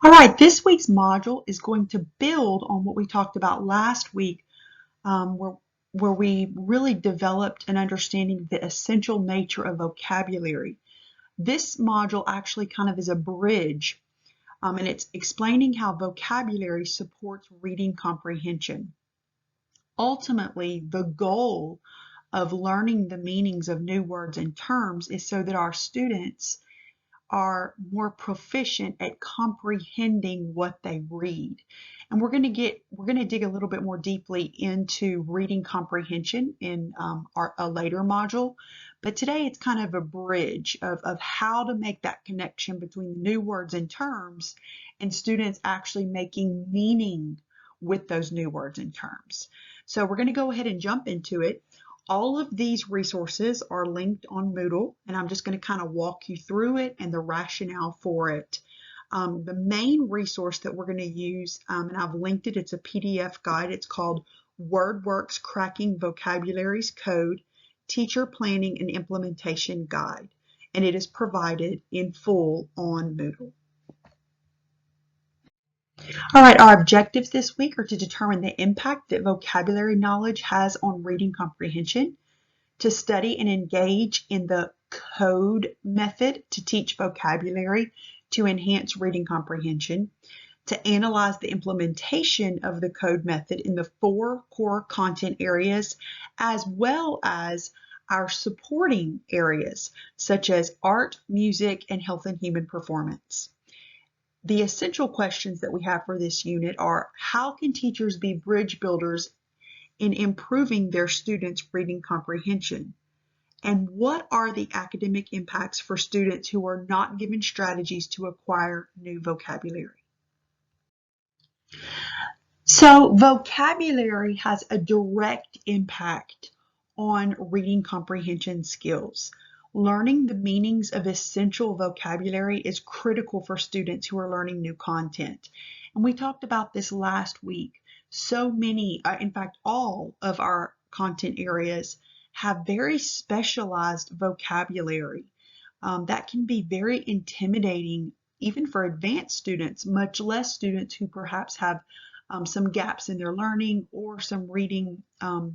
All right, this week's module is going to build on what we talked about last week, where we really developed an understanding of the essential nature of vocabulary. This module actually kind of is a bridge, and it's explaining how vocabulary supports reading comprehension. Ultimately, the goal of learning the meanings of new words and terms is so that our students are more proficient at comprehending what they read. And we're going to dig a little bit more deeply into reading comprehension in a later module. But today it's kind of a bridge of how to make that connection between new words and terms and students actually making meaning with those new words and terms. So we're going to go ahead and jump into it. All of these resources are linked on Moodle, and I'm just going to kind of walk you through it and the rationale for it. The main resource that we're going to use, and I've linked it, it's a PDF guide. It's called WordWorks Cracking Vocabulary's Code, Teacher Planning and Implementation Guide, and it is provided in full on Moodle. All right, our objectives this week are to determine the impact that vocabulary knowledge has on reading comprehension, to study and engage in the code method to teach vocabulary to enhance reading comprehension, to analyze the implementation of the code method in the 4 core content areas, as well as our supporting areas, such as art, music, and health and human performance. The essential questions that we have for this unit are: how can teachers be bridge builders in improving their students' reading comprehension? And what are the academic impacts for students who are not given strategies to acquire new vocabulary? So vocabulary has a direct impact on reading comprehension skills. Learning the meanings of essential vocabulary is critical for students who are learning new content. And we talked about this last week. So many, in fact, all of our content areas have very specialized vocabulary. That can be very intimidating, even for advanced students, much less students who perhaps have some gaps in their learning or some reading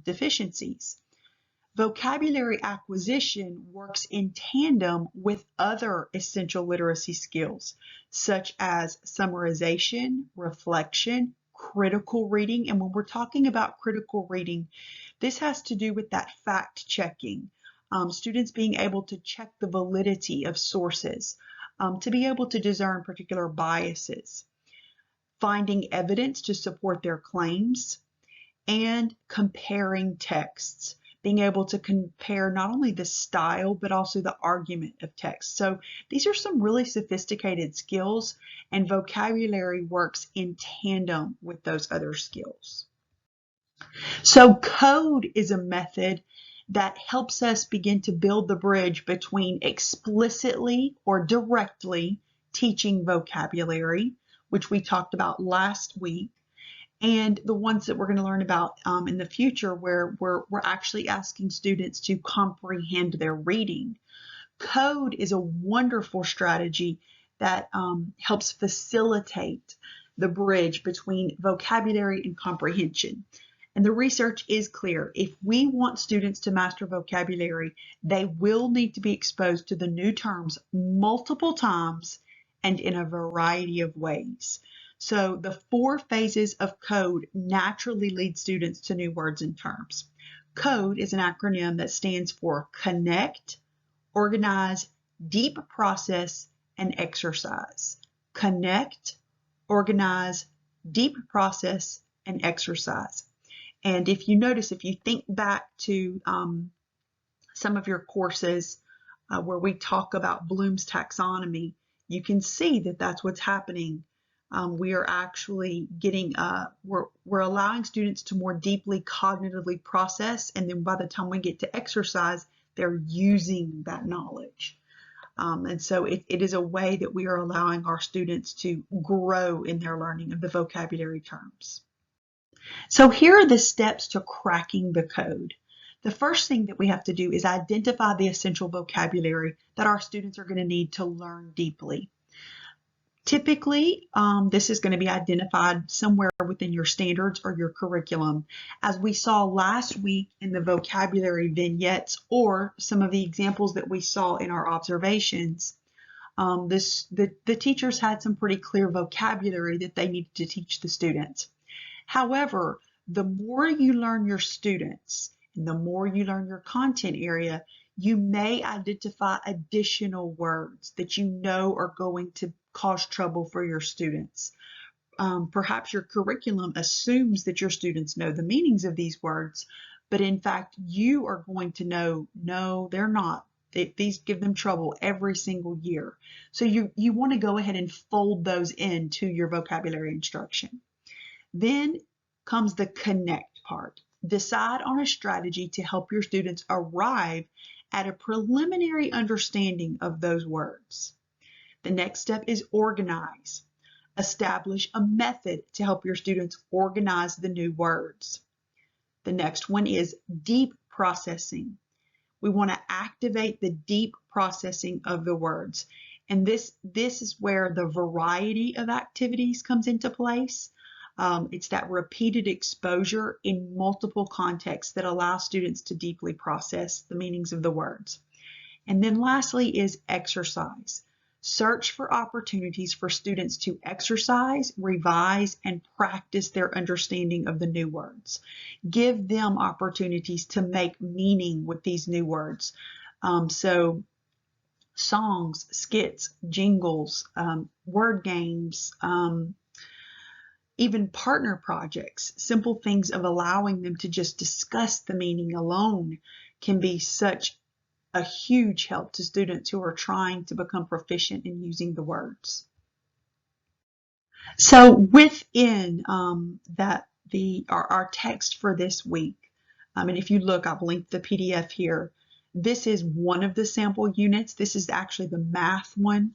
deficiencies. Vocabulary acquisition works in tandem with other essential literacy skills, such as summarization, reflection, critical reading. And when we're talking about critical reading, this has to do with that fact checking, students being able to check the validity of sources, to be able to discern particular biases, finding evidence to support their claims, and comparing texts, being able to compare not only the style, but also the argument of text. So these are some really sophisticated skills, and vocabulary works in tandem with those other skills. So code is a method that helps us begin to build the bridge between explicitly or directly teaching vocabulary, which we talked about last week, and the ones that we're going to learn about in the future, where we're actually asking students to comprehend their reading. Code is a wonderful strategy that helps facilitate the bridge between vocabulary and comprehension. And the research is clear. If we want students to master vocabulary, they will need to be exposed to the new terms multiple times and in a variety of ways. So the 4 phases of code naturally lead students to new words and terms. CODE is an acronym that stands for connect, organize, deep process, and exercise. Connect, organize, deep process, and exercise. And if you notice, if you think back to some of your courses where we talk about Bloom's taxonomy, you can see that that's what's happening. We are actually getting, we're allowing students to more deeply cognitively process, and then by the time we get to exercise, they're using that knowledge. And so it is a way that we are allowing our students to grow in their learning of the vocabulary terms. So here are the steps to cracking the code. The first thing that we have to do is identify the essential vocabulary that our students are going to need to learn deeply. Typically, this is going to be identified somewhere within your standards or your curriculum. As we saw last week in the vocabulary vignettes, or some of the examples that we saw in our observations, the teachers had some pretty clear vocabulary that they needed to teach the students. However, the more you learn your students and the more you learn your content area, you may identify additional words that you know are going to cause trouble for your students. Perhaps your curriculum assumes that your students know the meanings of these words, but in fact, you are going to know, no, they're not. These give them trouble every single year. So you want to go ahead and fold those into your vocabulary instruction. Then comes the connect part. Decide on a strategy to help your students arrive at a preliminary understanding of those words. The next step is organize. Establish a method to help your students organize the new words. The next one is deep processing. We want to activate the deep processing of the words. And this is where the variety of activities comes into place. It's that repeated exposure in multiple contexts that allow students to deeply process the meanings of the words. And then lastly is exercise. Search for opportunities for students to exercise, revise, and practice their understanding of the new words. Give them opportunities to make meaning with these new words. So songs, skits, jingles, word games, even partner projects, simple things of allowing them to just discuss the meaning alone can be such a huge help to students who are trying to become proficient in using the words. So within our text for this week, and if you look, I've linked the PDF here. This is one of the sample units. This is actually the math one.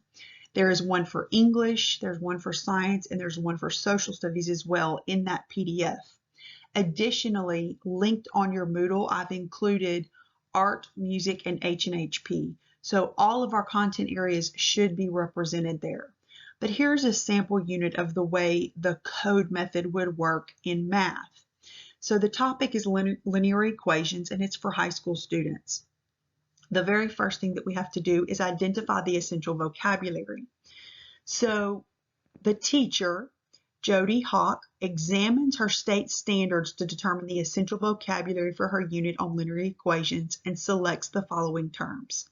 There is one for English, there's one for science, and there's one for social studies as well in that PDF. Additionally, linked on your Moodle, I've included art, music, and H&HP. So all of our content areas should be represented there. But here's a sample unit of the way the code method would work in math. So the topic is linear equations, and it's for high school students. The very first thing that we have to do is identify the essential vocabulary. So the teacher, Jody Hawk, examines her state standards to determine the essential vocabulary for her unit on linear equations and selects the following terms.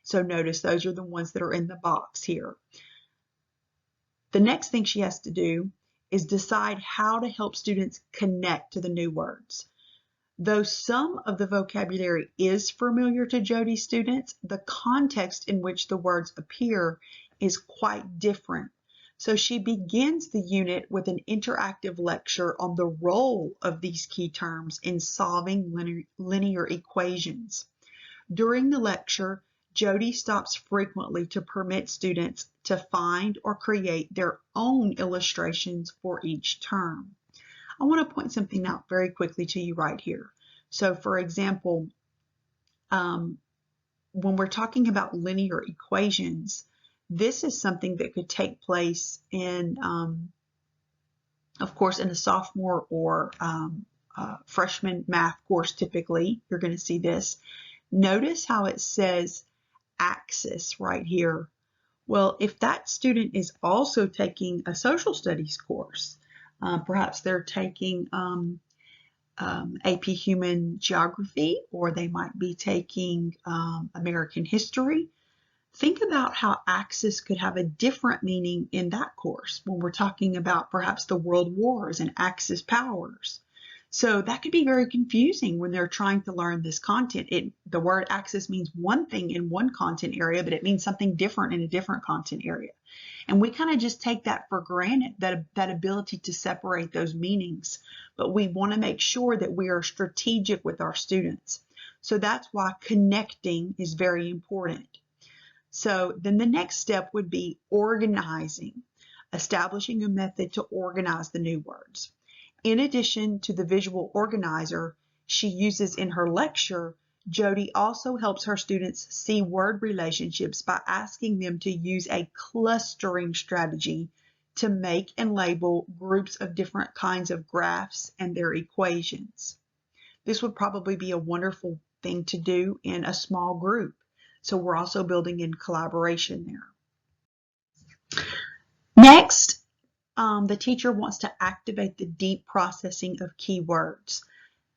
So notice those are the ones that are in the box here. The next thing she has to do is decide how to help students connect to the new words. Though some of the vocabulary is familiar to Jody's students, the context in which the words appear is quite different. So she begins the unit with an interactive lecture on the role of these key terms in solving linear equations. During the lecture, Jody stops frequently to permit students to find or create their own illustrations for each term. I want to point something out very quickly to you right here. So for example, when we're talking about linear equations, this is something that could take place in, of course, in a sophomore or freshman math course. Typically, you're going to see this. Notice how it says axis right here. Well, if that student is also taking a social studies course, perhaps they're taking AP Human Geography, or they might be taking American History. Think about how axis could have a different meaning in that course when we're talking about perhaps the world wars and Axis powers. So that could be very confusing when they're trying to learn this content. The word axis means one thing in one content area, but it means something different in a different content area. And we kind of just take that for granted, that ability to separate those meanings. But we want to make sure that we are strategic with our students. So that's why connecting is very important. So then the next step would be organizing, establishing a method to organize the new words. In addition to the visual organizer she uses in her lecture, Jody also helps her students see word relationships by asking them to use a clustering strategy to make and label groups of different kinds of graphs and their equations. This would probably be a wonderful thing to do in a small group. So we're also building in collaboration there. Next, the teacher wants to activate the deep processing of keywords.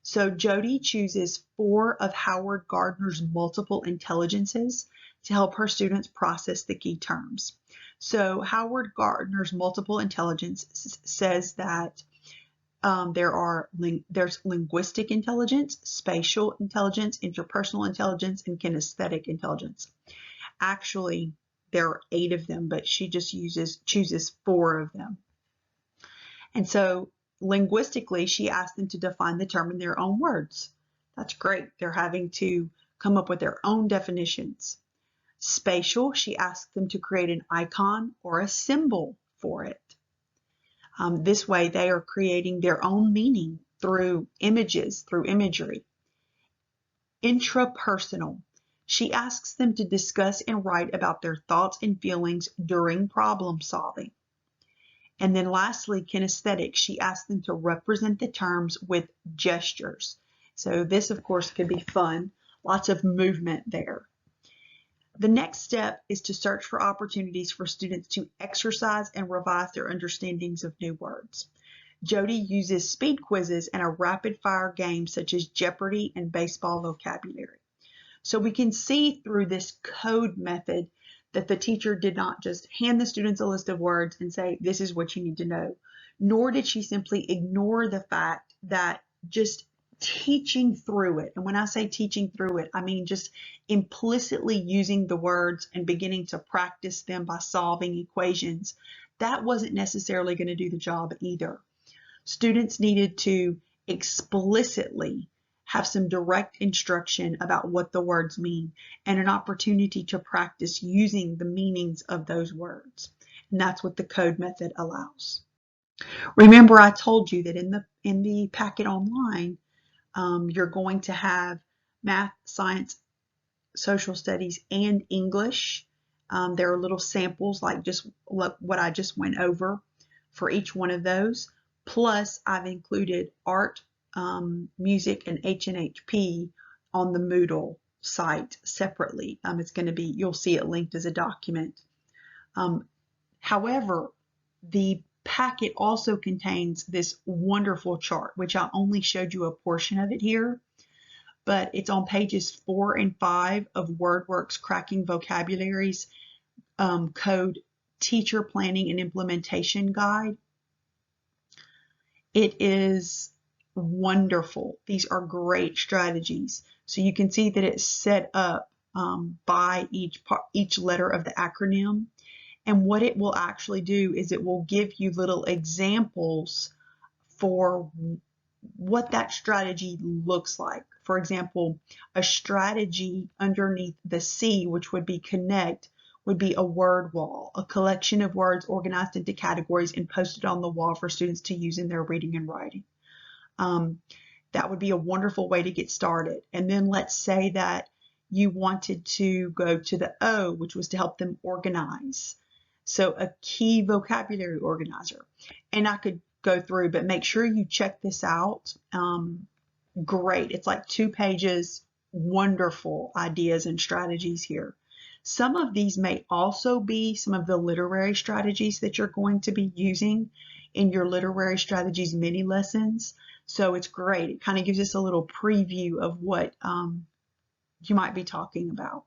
So Jody chooses 4 of Howard Gardner's multiple intelligences to help her students process the key terms. So Howard Gardner's multiple intelligence says that there's linguistic intelligence, spatial intelligence, interpersonal intelligence, and kinesthetic intelligence. Actually, there are 8 of them, but she just chooses 4 of them. And so linguistically, she asked them to define the term in their own words. That's great. They're having to come up with their own definitions. Spatial, she asked them to create an icon or a symbol for it. This way, they are creating their own meaning through images, through imagery. Intrapersonal, she asks them to discuss and write about their thoughts and feelings during problem solving. And then lastly, kinesthetic, she asks them to represent the terms with gestures. So this, of course, could be fun. Lots of movement there. The next step is to search for opportunities for students to exercise and revise their understandings of new words. Jody uses speed quizzes and a rapid-fire game such as Jeopardy and baseball vocabulary. So we can see through this code method that the teacher did not just hand the students a list of words and say, this is what you need to know, nor did she simply ignore the fact that just teaching through it, and when I say teaching through it, I mean just implicitly using the words and beginning to practice them by solving equations, that wasn't necessarily going to do the job either. Students needed to explicitly have some direct instruction about what the words mean and an opportunity to practice using the meanings of those words. And that's what the code method allows. Remember, I told you that in the packet online, you're going to have math, science, social studies, and English. There are little samples like just what I just went over for each one of those. Plus, I've included art, music, and H&HP on the Moodle site separately. It's going to be, you'll see it linked as a document. However, the packet also contains this wonderful chart, which I only showed you a portion of it here, but it's on pages 4 and 5 of WordWorks Cracking Vocabularies Code Teacher Planning and Implementation Guide. It is wonderful. These are great strategies. So you can see that it's set up by each letter of the acronym. And what it will actually do is it will give you little examples for what that strategy looks like. For example, a strategy underneath the C, which would be connect, would be a word wall, a collection of words organized into categories and posted on the wall for students to use in their reading and writing. That would be a wonderful way to get started. And then let's say that you wanted to go to the O, which was to help them organize. So a key vocabulary organizer. And I could go through, but make sure you check this out. Great. It's like 2 pages, wonderful ideas and strategies here. Some of these may also be some of the literary strategies that you're going to be using in your literary strategies mini lessons. So it's great. It kind of gives us a little preview of what you might be talking about.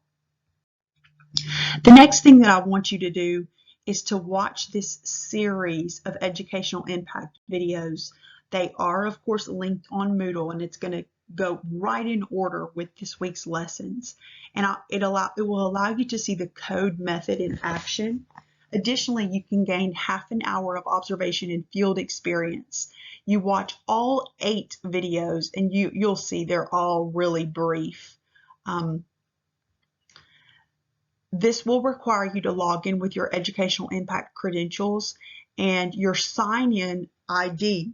The next thing that I want you to do is to watch this series of educational impact videos. They are, of course, linked on Moodle, and it's going to go right in order with this week's lessons. And it will allow you to see the code method in action. Additionally, you can gain half an hour of observation and field experience. You watch all 8 videos, and you'll see they're all really brief. This will require you to log in with your educational impact credentials, and your sign-in ID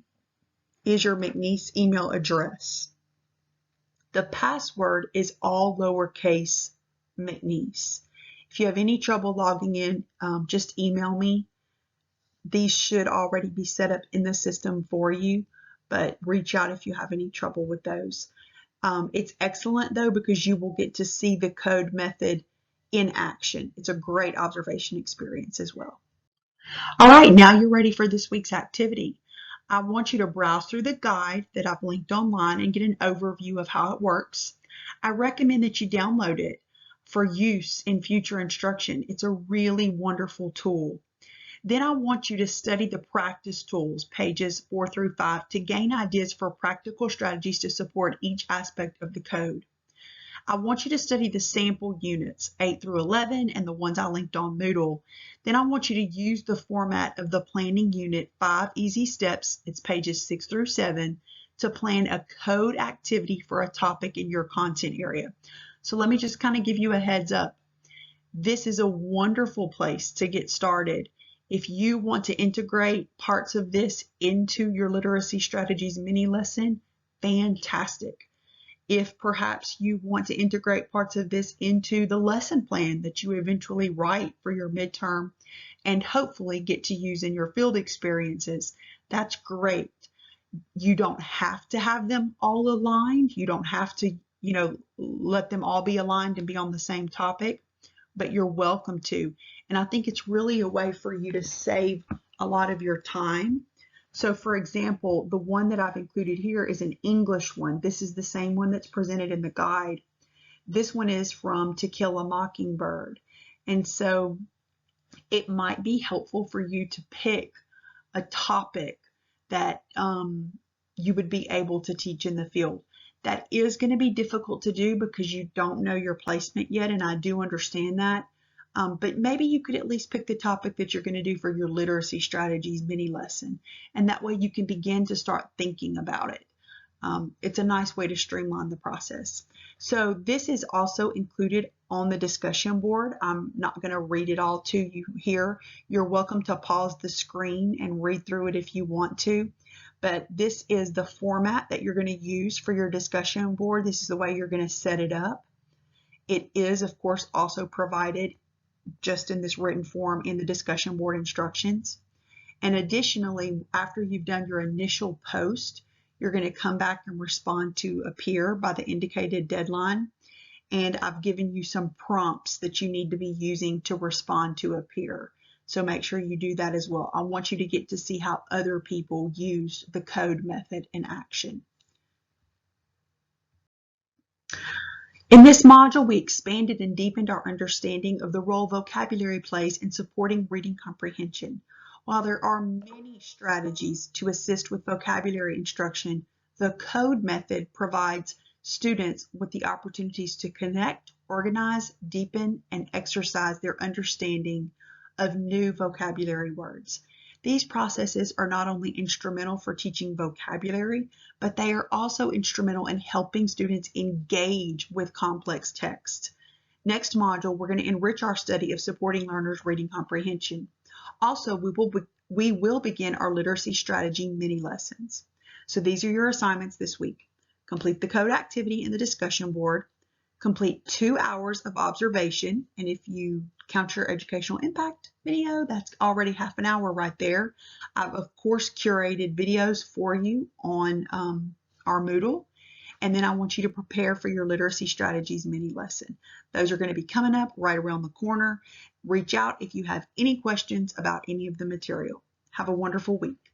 is your McNeese email address. The password is all lowercase McNeese. If you have any trouble logging in, just email me. These should already be set up in the system for you, but reach out if you have any trouble with those. It's excellent though, because you will get to see the code method in action. It's a great observation experience as well. All right, now you're ready for this week's activity. I want you to browse through the guide that I've linked online and get an overview of how it works. I recommend that you download it for use in future instruction. It's a really wonderful tool. Then I want you to study the practice tools, pages 4 through 5, to gain ideas for practical strategies to support each aspect of the code. I want you to study the sample units, 8 through 11, and the ones I linked on Moodle. Then I want you to use the format of the planning unit, 5 easy steps, it's pages 6 through 7, to plan a code activity for a topic in your content area. So let me just kind of give you a heads up. This is a wonderful place to get started. If you want to integrate parts of this into your literacy strategies mini lesson, fantastic. If perhaps you want to integrate parts of this into the lesson plan that you eventually write for your midterm and hopefully get to use in your field experiences, that's great. You don't have to have them all aligned. You don't have to, let them all be aligned and be on the same topic, but you're welcome to. And I think it's really a way for you to save a lot of your time. So for example, the one that I've included here is an English one. This is the same one that's presented in the guide. This one is from To Kill a Mockingbird. And so it might be helpful for you to pick a topic that you would be able to teach in the field. That is going to be difficult to do because you don't know your placement yet, and I do understand that. But maybe you could at least pick the topic that you're going to do for your literacy strategies mini lesson, and that way you can begin to start thinking about it. It's a nice way to streamline the process. So this is also included on the discussion board. I'm not going to read it all to you here. You're welcome to pause the screen and read through it if you want to. But this is the format that you're going to use for your discussion board. This is the way you're going to set it up. It is, of course, also provided just in this written form in the discussion board instructions. And additionally, after you've done your initial post, you're going to come back and respond to a peer by the indicated deadline. And I've given you some prompts that you need to be using to respond to a peer. So make sure you do that as well. I want you to get to see how other people use the code method in action. In this module, we expanded and deepened our understanding of the role vocabulary plays in supporting reading comprehension. While there are many strategies to assist with vocabulary instruction, the code method provides students with the opportunities to connect, organize, deepen, and exercise their understanding of new vocabulary words. These processes are not only instrumental for teaching vocabulary, but they are also instrumental in helping students engage with complex text. Next module, we're going to enrich our study of supporting learners' reading comprehension. Also, we will begin our literacy strategy mini lessons. So these are your assignments this week. Complete the code activity in the discussion board. Complete 2 hours of observation, and if you count your educational impact video, that's already half an hour right there. I've of course curated videos for you on our Moodle, and then I want you to prepare for your literacy strategies mini lesson. Those are going to be coming up right around the corner. Reach out if you have any questions about any of the material. Have a wonderful week.